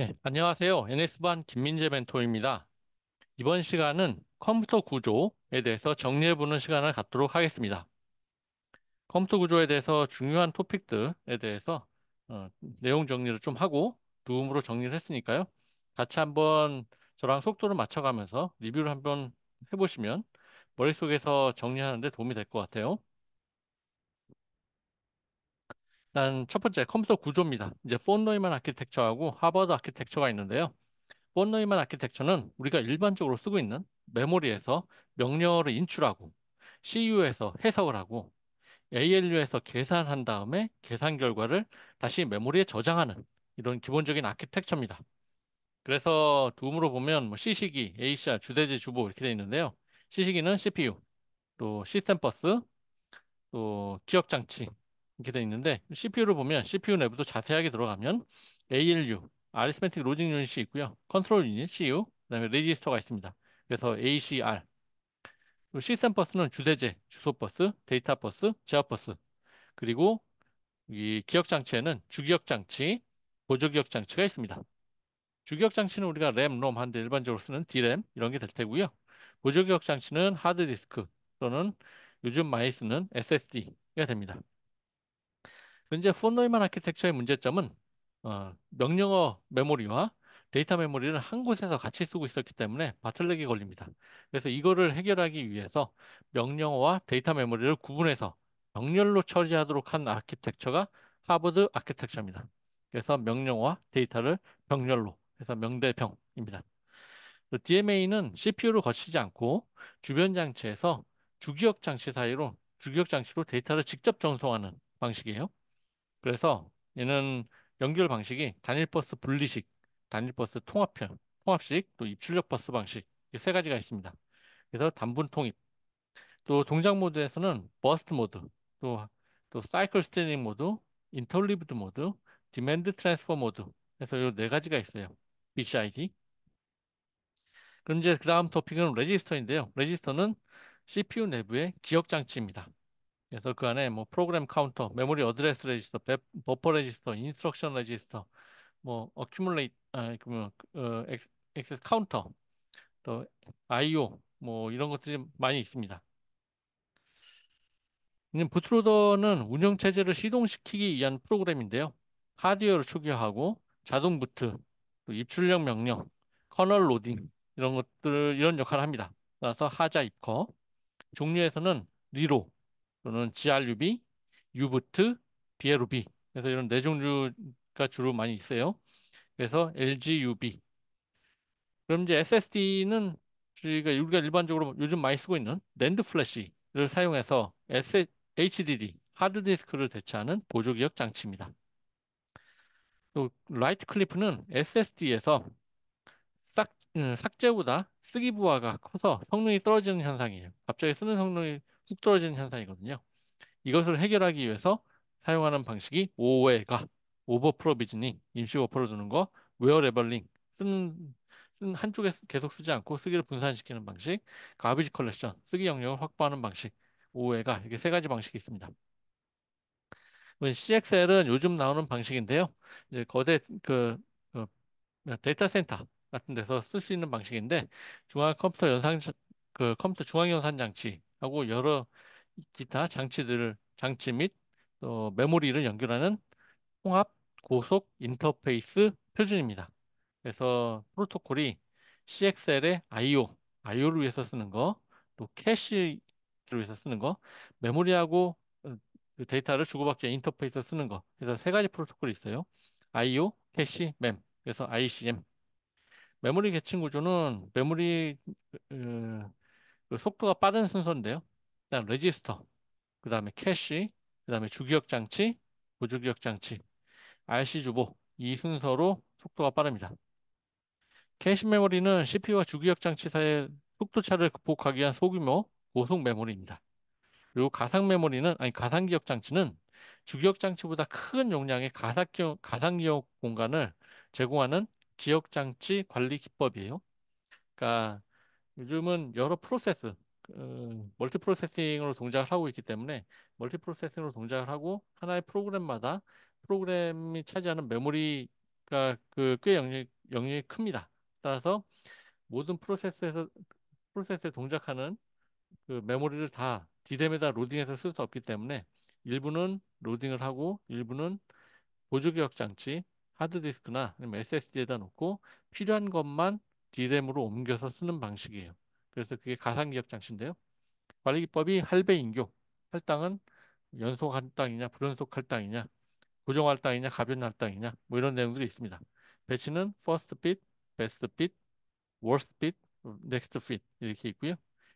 네, 안녕하세요. NS반 김민재 멘토입니다. 이번 시간은 컴퓨터 구조에 대해서 정리해보는 시간을 갖도록 하겠습니다. 컴퓨터 구조에 대해서 중요한 토픽들에 대해서 내용 정리를 좀 하고 도움으로 정리를 했으니까요. 같이 한번 저랑 속도를 맞춰가면서 리뷰를 한번 해보시면 머릿속에서 정리하는 데 도움이 될 것 같아요. 일단 첫 번째 컴퓨터 구조입니다. 이제 폰 노이만 아키텍처하고 하버드 아키텍처가 있는데요. 폰 노이만 아키텍처는 우리가 일반적으로 쓰고 있는 메모리에서 명령어를 인출하고 CU에서 해석을 하고 ALU에서 계산한 다음에 계산 결과를 다시 메모리에 저장하는 이런 기본적인 아키텍처입니다. 그래서 도움으로 보면 뭐 C시기, ACR, 주대지, 주보 이렇게 되어 있는데요. C시기는 CPU, 또 시스템 버스, 또 기억 장치 이렇게 되어 있는데 CPU를 보면 CPU 내부도 자세하게 들어가면 ALU, Arithmetic Logic Unit이 있고요. 컨트롤 유닛, CU, 그다음에 레지스터가 있습니다. 그래서 ACR. 그리고 시스템 버스는 주대제, 주소 버스, 데이터 버스, 제어 버스. 그리고 이 기억 장치에는 주기억 장치, 보조기억 장치가 있습니다. 주기억 장치는 우리가 램, 롬 하는데 일반적으로 쓰는 D램 이런 게 될 테고요. 보조기억 장치는 하드디스크 또는 요즘 많이 쓰는 SSD가 됩니다. 현재 폰노이만 아키텍처의 문제점은 명령어 메모리와 데이터 메모리를 한 곳에서 같이 쓰고 있었기 때문에 바틀렉이 걸립니다. 그래서 이거를 해결하기 위해서 명령어와 데이터 메모리를 구분해서 병렬로 처리하도록 한 아키텍처가 하버드 아키텍처입니다. 그래서 명령어와 데이터를 병렬로 해서 명대병입니다. DMA는 CPU를 거치지 않고 주변 장치에서 주기억 장치 사이로 주기억 장치로 데이터를 직접 전송하는 방식이에요. 그래서 얘는 연결 방식이 단일 버스 분리식, 단일 버스 통합형, 통합식, 또 입출력 버스 방식 이 세 가지가 있습니다. 그래서 단분 통입, 또 동작 모드에서는 버스트 모드, 또 사이클 스테닝 모드, 인터리브드 모드, 디맨드 트랜스퍼 모드 그래서 이 네 가지가 있어요. BCID. 그럼 이제 그 다음 토픽은 레지스터인데요. 레지스터는 CPU 내부의 기억 장치입니다. 그래서 그 안에 뭐 프로그램 카운터, 메모리 어드레스 레지스터, 버퍼 레지스터, 인스트럭션 레지스터, 뭐 어큐뮬레이트, 그러면 액세스 카운터, 또 IO 뭐 이런 것들이 많이 있습니다. 부트로더는 운영 체제를 시동시키기 위한 프로그램인데요. 하드웨어를 초기화하고 자동 부트, 또 입출력 명령, 커널 로딩 이런 것들 이런 역할을 합니다. 따라서 하자 입커, 종류에서는 리로 또는 GRUB, U부트, BLUB 그래서 이런 네 종류가 주로 많이 있어요. 그래서 LGUB. 그럼 이제 SSD는 저희가 우리가 일반적으로 요즘 많이 쓰고 있는 낸드 플래시를 사용해서 HDD, 하드디스크를 대체하는 보조기억 장치입니다. 또 라이트 클리프는 SSD에서 삭제보다 쓰기 부하가 커서 성능이 떨어지는 현상이에요. 갑자기 쓰는 성능이 훅 떨어지는 현상이거든요. 이것을 해결하기 위해서 사용하는 방식이 OOA가 오버 프로비즈닝, 임시 버퍼를 두는 거, 웨어 레벨링, 쓰는 한쪽에 계속 쓰지 않고 쓰기를 분산시키는 방식, 가비지 컬렉션, 쓰기 영역을 확보하는 방식, OOA가 이렇게 세 가지 방식이 있습니다. CXL은 요즘 나오는 방식인데요. 이제 거대 그 데이터 센터 같은 데서 쓸 수 있는 방식인데 중앙 컴퓨터 컴퓨터 중앙 연산 장치하고 여러 기타 장치 및 또 메모리를 연결하는 통합 고속 인터페이스 표준입니다. 그래서 프로토콜이 CXL의 IO를 위해서 쓰는 거, 또 캐시를 위해서 쓰는 거, 메모리하고 그 데이터를 주고받기 위한 인터페이스 쓰는 거. 그래서 세 가지 프로토콜이 있어요. IO, 캐시, mem그래서 ICM. 메모리 계층 구조는 메모리 그 속도가 빠른 순서인데요. 일단 레지스터, 그 다음에 캐시, 그 다음에 주기억 장치, 보조기억 장치, RC 주보 이 순서로 속도가 빠릅니다. 캐시 메모리는 CPU와 주기억 장치 사이의 속도 차를 극복하기 위한 소규모 고속 메모리입니다. 그리고 가상 기억 장치는 주기억 장치보다 큰 용량의 가상 기억 공간을 제공하는 기억 장치 관리 기법이에요. 그러니까 요즘은 여러 멀티 프로세싱으로 동작을 하고 있기 때문에 멀티 프로세싱으로 동작을 하고 하나의 프로그램마다 프로그램이 차지하는 메모리 그러니까 그 꽤 영역이 큽니다. 따라서 모든 프로세스에 동작하는 그 메모리를 다 D램에다 로딩해서 쓸 수 없기 때문에 일부는 로딩을 하고 일부는 보조기억 장치, 하드디스크나 아니면 SSD에다 놓고 필요한 것만 D램으로 옮겨서 쓰는 방식이에요. 그래서 그게 가상기억 장치인데요. 관리 기법이 할배 인교, 할당은 연속 할당이냐, 불연속 할당이냐, 고정 할당이냐, 가변 할당이냐, 뭐 이런 내용들이 있습니다. 배치는 first fit, best fit, worst fit, next fit 이렇게 있고요.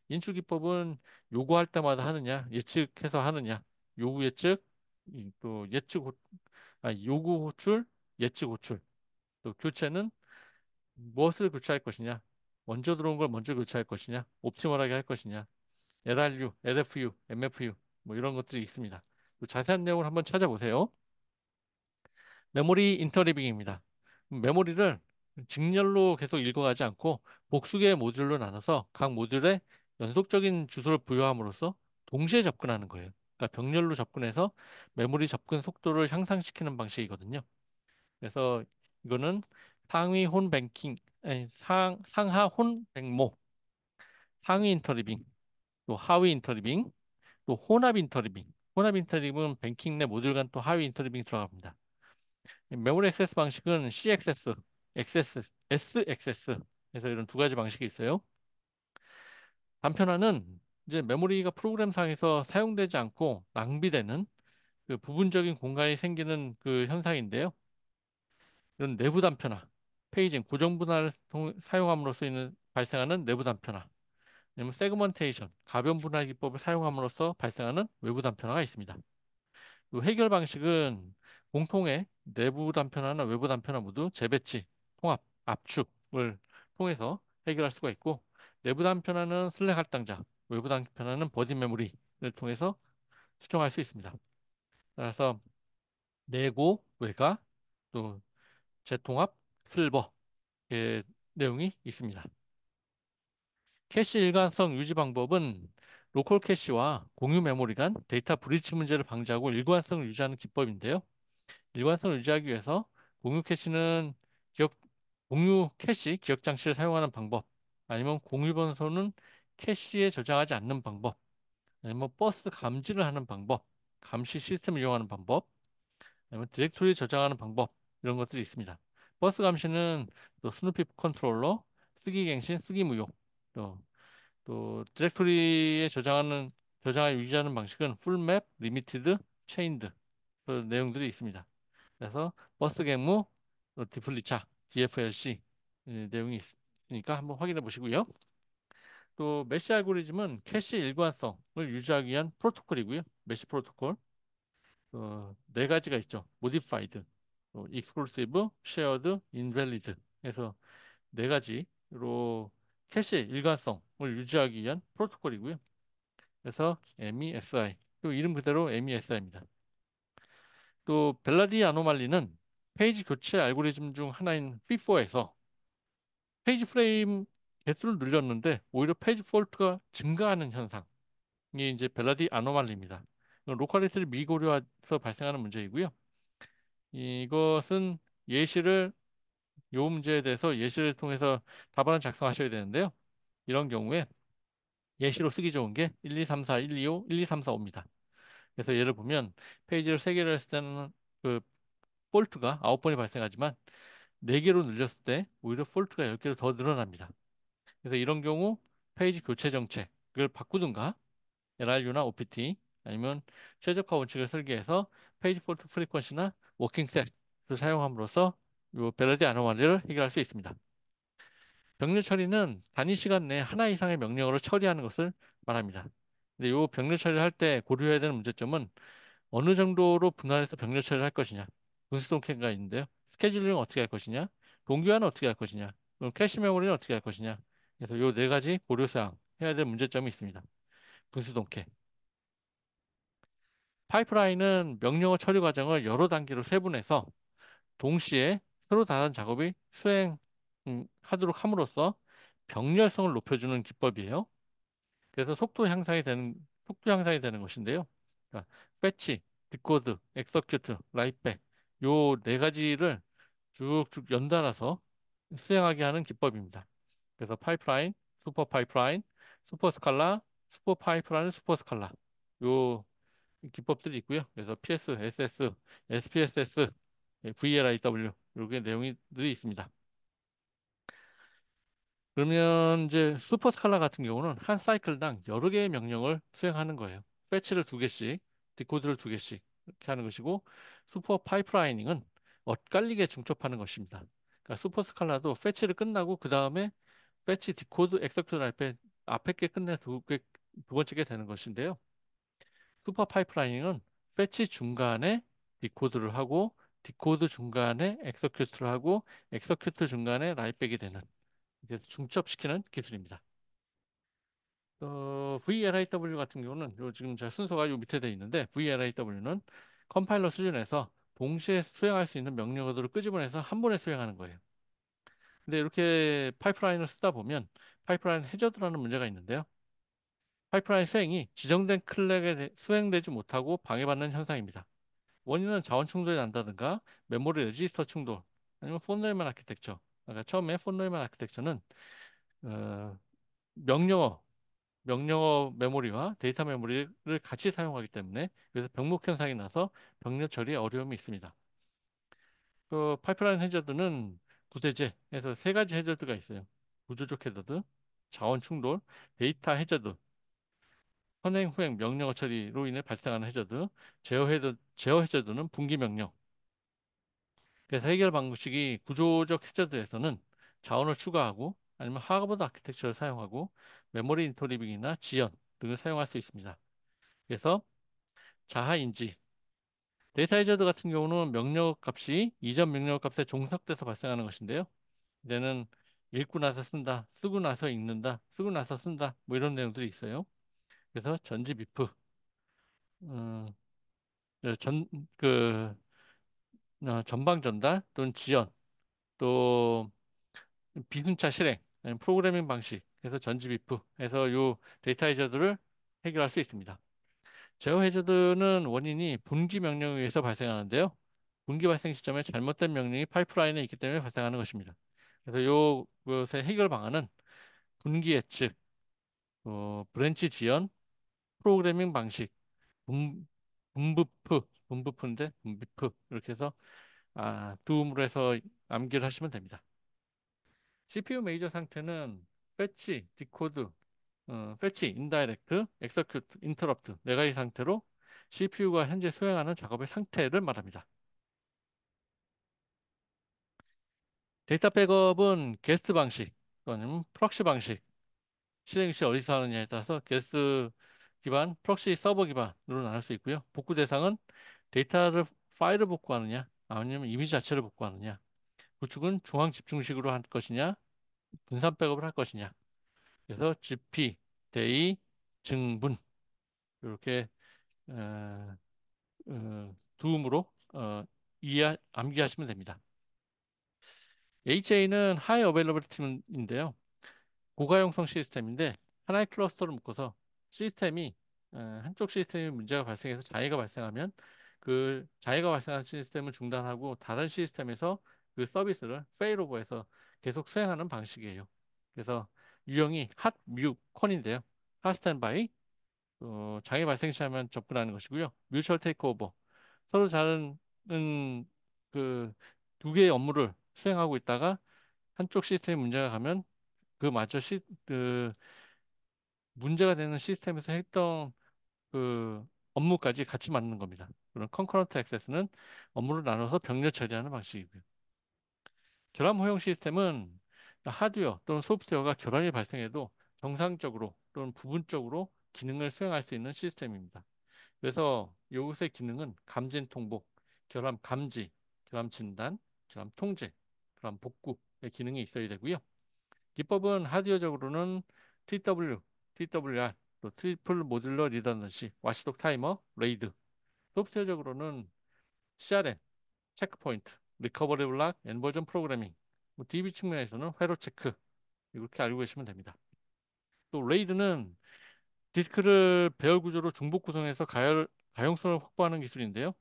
인출 기법은 요구할 때마다 하느냐, 예측해서 하느냐, 요구 예측, 또 요구 호출, 예측 호출, 또 교체는 무엇을 교체할 것이냐, 먼저 들어온 걸 먼저 교체할 것이냐, 옵티멀하게 할 것이냐, LRU, LFU, MFU 뭐 이런 것들이 있습니다. 또 자세한 내용을 한번 찾아보세요. 메모리 인터리빙입니다. 메모리를 직렬로 계속 읽어가지 않고 복수의 모듈로 나눠서 각 모듈에 연속적인 주소를 부여함으로써 동시에 접근하는 거예요. 그러니까 병렬로 접근해서 메모리 접근 속도를 향상시키는 방식이거든요. 그래서 이거는 상위 혼 뱅킹, 아니, 상하 혼 백모, 상위 인터리빙, 또 하위 인터리빙, 또 혼합 인터리빙. 혼합 인터리빙은 뱅킹 내 모듈 간 또 하위 인터리빙 들어갑니다. 메모리 액세스 방식은 C 액세스, 액세스, S 액세스. 그래서 이런 두 가지 방식이 있어요. 단편화는 이제 메모리가 프로그램상에서 사용되지 않고 낭비되는 그 부분적인 공간이 생기는 그 현상인데요. 이런 내부 단편화, 페이징, 고정 분할을 사용함으로써 발생하는 내부 단편화, 아니면 세그먼테이션, 가변 분할 기법을 사용함으로써 발생하는 외부 단편화가 있습니다. 그 해결 방식은 공통의 내부 단편화나 외부 단편화 모두 재배치, 통합, 압축을 통해서 해결할 수가 있고 내부 단편화는 슬랙 할당자, 외부 단편화는 버디 메모리를 통해서 수정할 수 있습니다. 따라서 내고, 외가, 또 재통합, 슬버 내용이 있습니다. 캐시 일관성 유지 방법은 로컬 캐시와 공유 메모리 간 데이터 브리치 문제를 방지하고 일관성을 유지하는 기법인데요. 일관성을 유지하기 위해서 공유 캐시는 기억, 공유 캐시 기억 장치를 사용하는 방법, 아니면 공유 번호는 캐시에 저장하지 않는 방법, 아니면 버스 감지를 하는 방법, 감시 시스템을 이용하는 방법, 아니면 디렉토리 저장하는 방법 이런 것들이 있습니다. 버스 감시는 또 스누피 컨트롤러, 쓰기 갱신, 쓰기 무효, 또 디렉토리에 저장을 유지하는 방식은 풀맵, 리미티드, 체인드 그 내용들이 있습니다. 그래서 버스 갱무, 디플리차, DFLC 내용이 있으니까 한번 확인해 보시고요. 또 메시 알고리즘은 캐시 일관성을 유지하기 위한 프로토콜이고요. 메시 프로토콜 네 가지가 있죠. 모디파이드, 익스클루시브, 쉐어드, 인밸리드 해서 네 가지로 캐시 일관성을 유지하기 위한 프로토콜이고요. 그래서 MESI, 또 이름 그대로 MESI입니다. 또 벨라디 아노말리는 페이지 교체 알고리즘 중 하나인 FIFO에서 페이지 프레임 개수를 늘렸는데 오히려 페이지 폴트가 증가하는 현상이 이제 벨라디 아노말리입니다. 로컬리티를 미고려해서 발생하는 문제이고요. 이것은 예시를 요 문제에 대해서 예시를 통해서 답안을 작성하셔야 되는데요. 이런 경우에 예시로 쓰기 좋은 게 1, 2, 3, 4, 1, 2, 5, 1, 2, 3, 4, 5입니다. 그래서 예를 보면 페이지를 3개를 했을 때는 그 폴트가 9번이 발생하지만 4개로 늘렸을 때 오히려 폴트가 10개로 더 늘어납니다. 그래서 이런 경우 페이지 교체 정책을 바꾸든가 LRU나 OPT 아니면 최적화 원칙을 설계해서 페이지 폴트 프리퀀시나 워킹 셋을 사용함으로써 이 벨라디 아노말리를 해결할 수 있습니다. 병렬 처리는 단위 시간 내에 하나 이상의 명령어를 처리하는 것을 말합니다. 근데 이 병렬 처리를 할 때 고려해야 되는 문제점은 어느 정도로 분할해서 병렬 처리를 할 것이냐. 분수 동캐가 있는데요. 스케줄링 어떻게 할 것이냐. 동기화는 어떻게 할 것이냐. 그럼 캐시 메모리는 어떻게 할 것이냐. 그래서 이 네 가지 고려사항 해야 될 문제점이 있습니다. 분수 동캐. 파이프라인은 명령어 처리 과정을 여러 단계로 세분해서 동시에 서로 다른 작업이 수행하도록 함으로써 병렬성을 높여주는 기법이에요. 그래서 속도 향상이 되는 것인데요. 그러니까 패치, 디코드, 엑서큐트, 라이트백 요 네 가지를 쭉쭉 연달아서 수행하게 하는 기법입니다. 그래서 파이프라인, 슈퍼 파이프라인, 슈퍼 스칼라, 슈퍼 파이프라인, 슈퍼 스칼라. 요 기법들이 있고요. 그래서 PS, SS, SPSS, VLIW 이렇게 내용들이 있습니다. 그러면 이제 슈퍼 스칼라 같은 경우는 한 사이클당 여러 개의 명령을 수행하는 거예요. 패치를 두 개씩, 디코드를 두 개씩 이렇게 하는 것이고 슈퍼 파이프라이닝은 엇갈리게 중첩하는 것입니다. 그러니까 슈퍼 스칼라도 패치를 끝나고 그 다음에 패치, 디코드, 엑세큐트 앞에 게 끝내 두 번째 게 되는 것인데요. 슈퍼 파이프라이닝은 패치 중간에 디코드를 하고 디코드 중간에 엑서큐트를 하고 엑서큐트 중간에 라이백이 되는 그래서 중첩시키는 기술입니다. VLIW 같은 경우는 요 지금 제 순서가 요 밑에 돼 있는데 VLIW는 컴파일러 수준에서 동시에 수행할 수 있는 명령어들을 끄집어내서 한 번에 수행하는 거예요. 근데 이렇게 파이프라인을 쓰다 보면 파이프라인 해저드라는 문제가 있는데요. 파이프라인 수행이 지정된 수행되지 못하고 방해받는 현상입니다. 원인은 자원 충돌이 난다든가 메모리 레지스터 충돌 아니면 폰노이만 아키텍처. 그러니까 처음에 폰노이만 아키텍처는 어, 명령어 메모리와 데이터 메모리를 같이 사용하기 때문에 그래서 병목 현상이 나서 병력 처리에 어려움이 있습니다. 그 파이프라인 해저드는 구대제에서 세 가지 해저드가 있어요. 구조적 해저드, 자원 충돌, 데이터 해저드, 선행 후행 명령어 처리로 인해 발생하는 해저드, 제어 해저드는 분기 명령. 그래서 해결 방식이 구조적 해저드에서는 자원을 추가하고 아니면 하버드 아키텍처를 사용하고 메모리 인터리빙이나 지연 등을 사용할 수 있습니다. 그래서 자하 인지, 데이터 해저드 같은 경우는 명령 값이 이전 명령 값에 종속돼서 발생하는 것인데요. 이제는 읽고 나서 쓴다, 쓰고 나서 읽는다, 쓰고 나서 쓴다, 뭐 이런 내용들이 있어요. 그래서 전지 비프, 음, 전, 그, 전방 전달 또는 지연, 또 비순차 실행, 아니면 프로그래밍 방식, 그래서 전지 비프, 해서 요 데이터 해저드를 해결할 수 있습니다. 제어 해저드는 원인이 분기 명령에 의해서 발생하는데요. 분기 발생 시점에 잘못된 명령이 파이프라인에 있기 때문에 발생하는 것입니다. 그래서 요것의 해결 방안은 분기 예측, 브랜치 지연, 프로그래밍 방식, 분, 분비프 이렇게 해서 도움으로 해서 암기를 하시면 됩니다. CPU 메이저 상태는 패치, 디코드, 패치, 인다이렉트, 엑서큐트, 인터럽트 네 가지 상태로 CPU가 현재 수행하는 작업의 상태를 말합니다. 데이터 백업은 게스트 방식 또는 프록시 방식, 실행 시 어디서 하느냐에 따라서 게스트 기반, 프록시 서버 기반으로 나눌 수 있고요. 복구 대상은 데이터를 파일을 복구하느냐, 아니면 이미지 자체를 복구하느냐, 구축은 중앙 집중식으로 할 것이냐, 분산 백업을 할 것이냐. 그래서 GP, 대의, 증분 이렇게 도움으로 암기하시면 됩니다. HA는 하이 어베일러빌리티인데요. 고가용성 시스템인데 하나의 클러스터를 묶어서 시스템이 한쪽 시스템이 문제가 발생해서 장애가 발생하면 그 장애가 발생한 시스템을 중단하고 다른 시스템에서 그 서비스를 페일오버해서 계속 수행하는 방식이에요. 그래서 유형이 핫, 뮤, 컨인데요. 핫 스탠바이, 장애 발생 시하면 접근하는 것이고요. 뮤추얼 테이크오버, 서로 다른 그 두 개의 업무를 수행하고 있다가 한쪽 시스템에 문제가 가면 그마저 그 문제가 되는 시스템에서 했던 그 업무까지 같이 맞는 겁니다. 그런 컨커런트 액세스는 업무를 나눠서 병렬 처리하는 방식이고요. 결함 허용 시스템은 하드웨어 또는 소프트웨어가 결함이 발생해도 정상적으로 또는 부분적으로 기능을 수행할 수 있는 시스템입니다. 그래서 이것의 기능은 감진 통보, 결함 감지, 결함 진단, 결함 통제, 결함 복구의 기능이 있어야 되고요. 기법은 하드웨어적으로는 TW, TWR, 또 트리플 모듈러 리더넌시, 와시독 타이머, 레이드. 소프트웨어적으로는 CRM, 체크포인트, 리커버리 블락, 엔버전 프로그래밍. DB 측면에서는 회로 체크. 이렇게 알고 계시면 됩니다. 또 레이드는 디스크를 배열 구조로 중복 구성해서 가용성을 확보하는 기술인데요.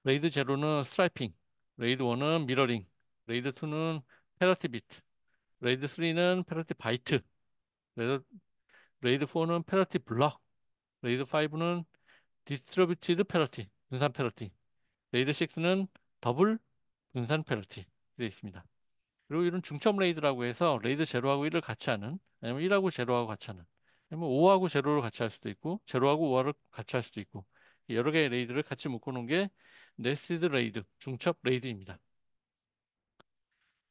레이드 제로는 스트라이핑, 레이드 1은 미러링, 레이드 2는 패러티 비트, 레이드 3는 패러티 바이트, 레이드, 레이드 4는 패러티 블럭, 레이드 5는 디스트리뷰티드 패러티, 분산 패러티, 레이드 6는 더블 분산 패러티 되어 있습니다. 그리고 이런 중첩 레이드라고 해서 레이드 제로하고 1을 같이 하는, 아니면 1하고 제로하고 같이 하는, 아니면 5하고 제로를 같이 할 수도 있고, 제로하고 5를 같이 할 수도 있고, 여러 개의 레이드를 같이 묶어 놓은 게 네스티드 레이드, 중첩 레이드입니다.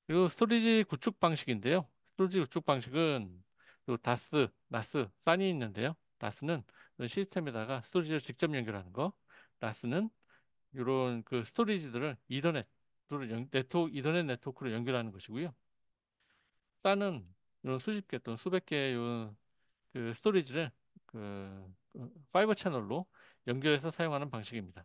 그리고 스토리지 구축 방식인데요. 스토리지 구축 방식은 또 다스, 나스, 산이 있는데요. 다스는 시스템에다가 스토리지를 직접 연결하는 거, 나스는 이런 그 스토리지들을 이더넷 네트워크로 연결하는 것이고요. 싸는 이런 수십 개 또는 수백 개의 그 스토리지를 그 파이버 채널로 연결해서 사용하는 방식입니다.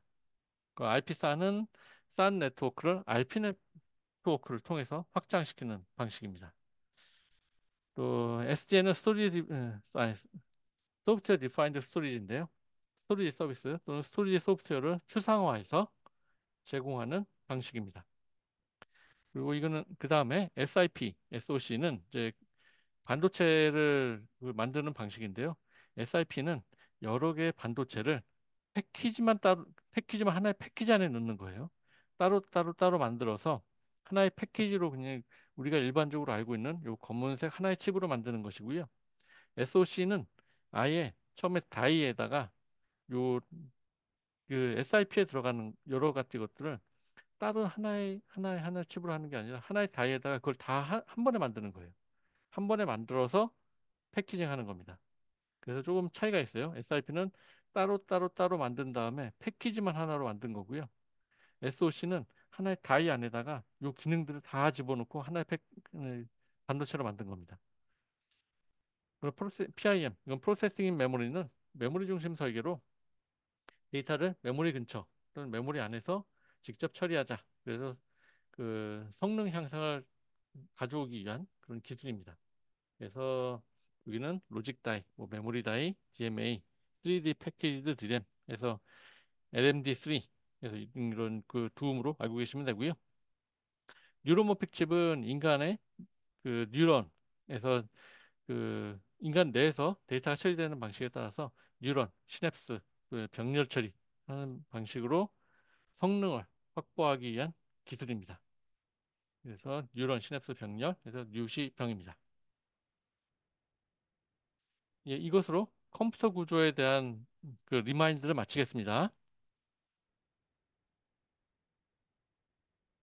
그 IP 싸는 싼 네트워크를 IP 네트워크를 통해서 확장시키는 방식입니다. 또 SDN은 소프트웨어 디파인드 스토리지인데요. 스토리지 서비스 또는 스토리지 소프트웨어를 추상화해서 제공하는 방식입니다. 그리고 이거는 그 다음에 SIP, SOC는 이제 반도체를 만드는 방식인데요. SIP는 여러 개의 반도체를 패키지만 하나의 패키지 안에 넣는 거예요. 따로 만들어서 하나의 패키지로 그냥 우리가 일반적으로 알고 있는 요 검은색 하나의 칩으로 만드는 것이고요. SOC는 아예 처음에 다이에다가 요 그 SIP에 들어가는 여러 가지 것들을 따로 하나의 칩으로 하는 게 아니라 하나의 다이에다가 그걸 다 한 번에 만드는 거예요. 한 번에 만들어서 패키징 하는 겁니다. 그래서 조금 차이가 있어요. SIP는 따로 만든 다음에 패키지만 하나로 만든 거고요. SOC는 하나의 다이 안에다가 요 기능들을 다 집어넣고 반도체로 만든 겁니다. 그리고 PIM, 이건 프로세싱 인 메모리는 메모리 중심 설계로 데이터를 메모리 근처 또는 메모리 안에서 직접 처리하자. 그래서 그 성능 향상을 가져오기 위한 그런 기술입니다. 그래서 여기는 로직 다이, 뭐 메모리 다이, DMA, 3D 패키지드 DRAM, 그래서 LMD3, 그래서 이런 그 도움으로 알고 계시면 되고요. 뉴로모픽 칩은 인간의 그 뉴런에서 그 인간 뇌에서 데이터가 처리되는 방식에 따라서 뉴런, 시냅스, 그 병렬 처리하는 방식으로 성능을 확보하기 위한 기술입니다. 그래서 뉴런, 시냅스, 병렬, 그래서 뉴시병입니다. 예, 이것으로 컴퓨터 구조에 대한 그 리마인드를 마치겠습니다.